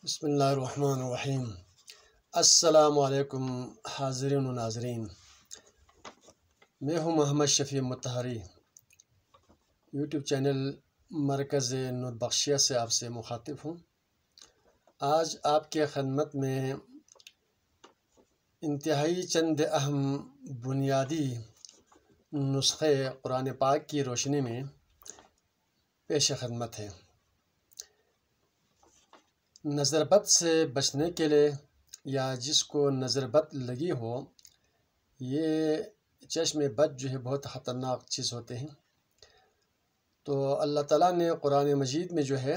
بسم اللہ الرحمن الرحیم۔ السلام علیکم حاضرین و ناظرین، میں ہوں محمد شفیع مطہری، یوٹیوب چینل مرکز نور بخشیہ سے آپ سے مخاطب ہوں۔ آج آپ کے خدمت میں انتہائی چند اہم بنیادی نسخے قرآن پاک کی روشنی میں پیش خدمت ہے۔ نظر بد سے بچنے کے لیے، یا جس کو نظر بد لگی ہو، یہ چشم بد جو ہے بہت خطرناک چیز ہوتے ہیں۔ تو اللہ تعالیٰ نے قرآن مجید میں جو ہے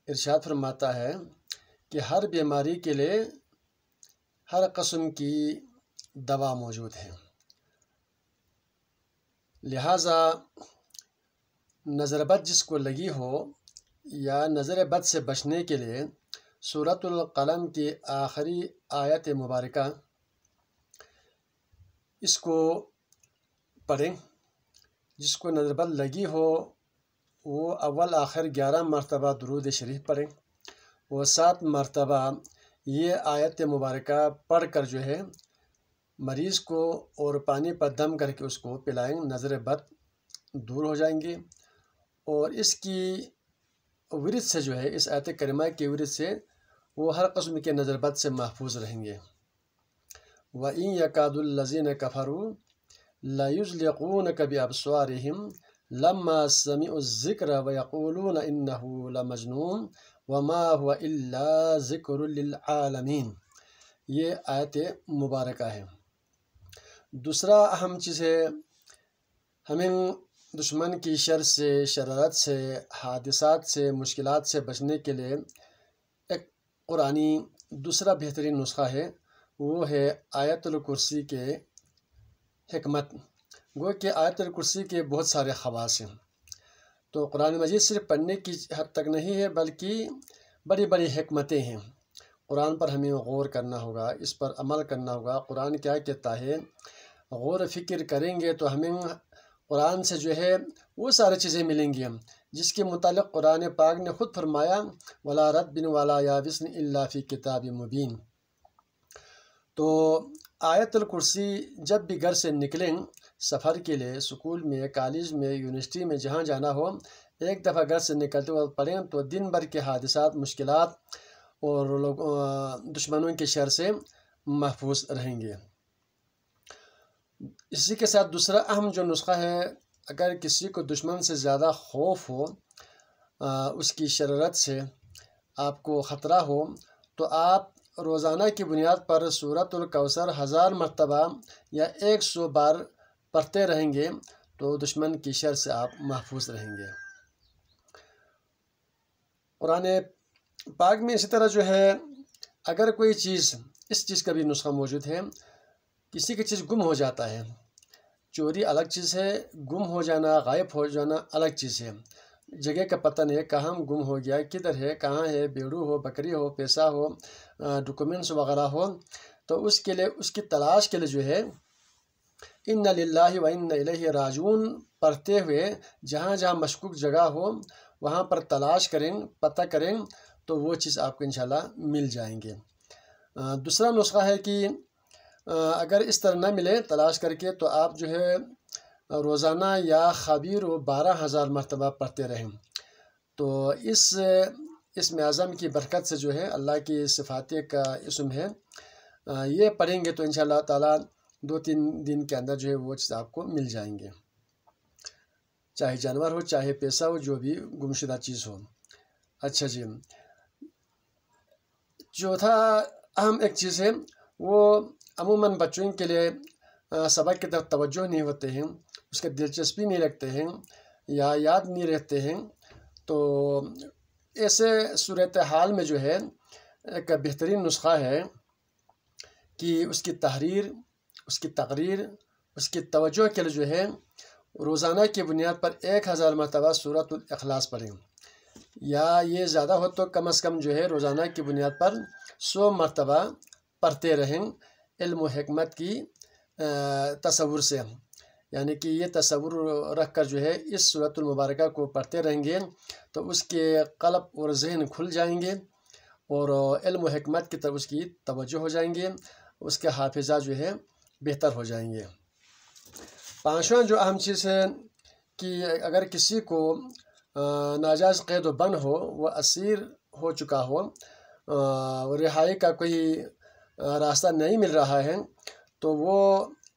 ارشاد فرماتا ہے کہ ہر بیماری کے لیے ہر قسم کی دوا موجود ہے، لہٰذا نظر بد جس کو لگی ہو یا نظر بد سے بچنے کے لیے سورۃ القلم کی آخری آیت مبارکہ اس کو پڑھیں۔ جس کو نظر بد لگی ہو وہ اول آخر 11 مرتبہ درود شریف پڑھیں، وہ 7 مرتبہ یہ آیت مبارکہ پڑھ کر جو ہے مریض کو اور پانی پر دم کر کے اس کو پلائیں، نظر بد دور ہو جائیں گے۔ اور اس کی ورد سے جو ہے، اس آیت کریمہ کی ورد سے وہ ہر قسم کے نظر بد سے محفوظ رہیں گے۔ وَإِن يَكَادُ الَّذِينَ كَفَرُوا لَيُزْلِقُونَكَ بِأَبْصَارِهِمْ لَمَّا سَمِعُوا الذِّكْرَ وَيَقُولُونَ إِنَّهُ لَمَجْنُونٌ وَمَا هُوَ إِلَّا ذِكْرٌ لِّلْعَالَمِينَ، یہ آیت مبارکہ ہے۔ دوسرا اہم چیز ہے، ہمیں دشمن کی شر سے، شرارت سے، حادثات سے، مشکلات سے بچنے کے لیے ایک قرآنی دوسرا بہترین نسخہ ہے، وہ ہے آیت الکرسی کے حکمت۔ گو کہ آیت الکرسی کے بہت سارے خواص ہیں، تو قرآن مجید صرف پڑھنے کی حد تک نہیں ہے بلکہ بڑی بڑی حکمتیں ہیں۔ قرآن پر ہمیں غور کرنا ہوگا، اس پر عمل کرنا ہوگا۔ قرآن کیا کہتا ہے، غور و فکر کریں گے تو ہمیں قرآن سے جو ہے وہ ساری چیزیں ملیں گی جس کے متعلق قرآن پاک نے خود فرمایا وَلَا رَتْبٍ وَلَا يَابِسٍ إِلَّا فِي كِتَابٍ مُبِينٍ۔ تو آیت الکرسی جب بھی گھر سے نکلیں سفر کے لیے، اسکول میں، کالج میں، یونیورسٹی میں، جہاں جانا ہو، ایک دفعہ گھر سے نکلتے وقت پڑھیں تو دن بھر کے حادثات، مشکلات اور دشمنوں کے شر سے محفوظ رہیں گے۔ اسی کے ساتھ دوسرا اہم جو نسخہ ہے، اگر کسی کو دشمن سے زیادہ خوف ہو، اس کی شرارت سے آپ کو خطرہ ہو، تو آپ روزانہ کی بنیاد پر سورۃ الکوثر 1000 مرتبہ یا 100 بار پڑھتے رہیں گے تو دشمن کی شر سے آپ محفوظ رہیں گے۔ قرآن پاک میں اسی طرح جو ہے اگر کوئی چیز، اس چیز کا بھی نسخہ موجود ہے، کسی کی چیز گم ہو جاتا ہے، چوری الگ چیز ہے، گم ہو جانا، غائب ہو جانا الگ چیز ہے۔ جگہ کا پتہ نہیں ہے، کہاں گم ہو گیا، کدھر ہے، کہاں ہے، بیڑو ہو، بکری ہو، پیسہ ہو، ڈاکومنٹس وغیرہ ہو، تو اس کے لیے، اس کی تلاش کے لیے جو ہے اِنَّ لِلَّهِ وَإِنَّ إِلَيْهِ راجعون پڑھتے ہوئے جہاں جہاں مشکوک جگہ ہو وہاں پر تلاش کریں، پتہ کریں تو وہ چیز آپ کو انشاءاللہ مل جائیں گے۔ دوسرا نسخہ ہے کہ اگر اس طرح نہ ملے تلاش کر کے تو آپ جو ہے روزانہ یا خبیر و 12000 مرتبہ پڑھتے رہیں۔ تو اسم اعظم کی برکت سے جو ہے، اللہ کی صفات کا اسم ہے، یہ پڑھیں گے تو انشاءاللہ تعالیٰ 2-3 دن کے اندر جو ہے وہ چیز آپ کو مل جائیں گے، چاہے جانور ہو، چاہے پیسہ ہو، جو بھی گمشدہ چیز ہو۔ اچھا جی، چوتھا اہم ایک چیز ہے، وہ عموماً بچوں کے لیے سبق کی طرف توجہ نہیں ہوتے ہیں، اس کے دلچسپی نہیں رکھتے ہیں یا یاد نہیں رہتے ہیں، تو ایسے صورتحال میں جو ہے ایک بہترین نسخہ ہے کہ اس کی تحریر، اس کی تقریر، اس کی توجہ کے لیے جو ہے روزانہ کی بنیاد پر 1000 مرتبہ سورۃ الاخلاص پڑھیں، یا یہ زیادہ ہو تو کم از کم جو ہے روزانہ کی بنیاد پر 100 مرتبہ پڑھتے رہیں، علم و حکمت کی تصور سے، یعنی کہ یہ تصور رکھ کر جو ہے اس سورۃ المبارکہ کو پڑھتے رہیں گے تو اس کے قلب اور ذہن کھل جائیں گے اور علم و حکمت کی طرف اس کی توجہ ہو جائیں گے، اس کے حافظہ جو ہے بہتر ہو جائیں گے۔ پانچواں جو اہم چیز ہے کہ اگر کسی کو ناجائز قید و بند ہو، وہ اسیر ہو چکا ہو، رہائی کا کوئی راستہ نہیں مل رہا ہے، تو وہ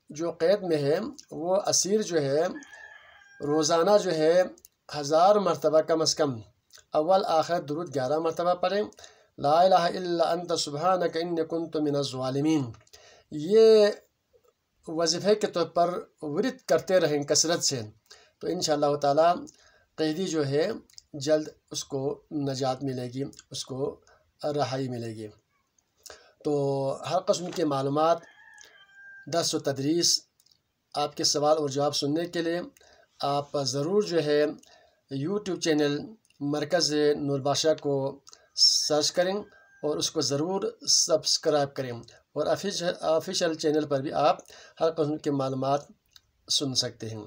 جو قید میں ہے وہ اسیر جو ہے روزانہ جو ہے 1000 مرتبہ کم از کم اول آخر درود 11 مرتبہ پڑھیں، لا الہ الا انت سبحانک انی کنت من الظالمین۔ یہ وظیفے کے طور پر ورد کرتے رہیں کثرت سے، تو انشاءاللہ تعالی قیدی جو ہے جلد اس کو نجات ملے گی، اس کو رہائی ملے گی۔ تو ہر قسم کی معلومات، درس و تدریس، آپ کے سوال اور جواب سننے کے لیے آپ ضرور جو ہے یوٹیوب چینل مرکز نور بادشاہ کو سرچ کریں اور اس کو ضرور سبسکرائب کریں، اور آفیشیل چینل پر بھی آپ ہر قسم کی معلومات سن سکتے ہیں۔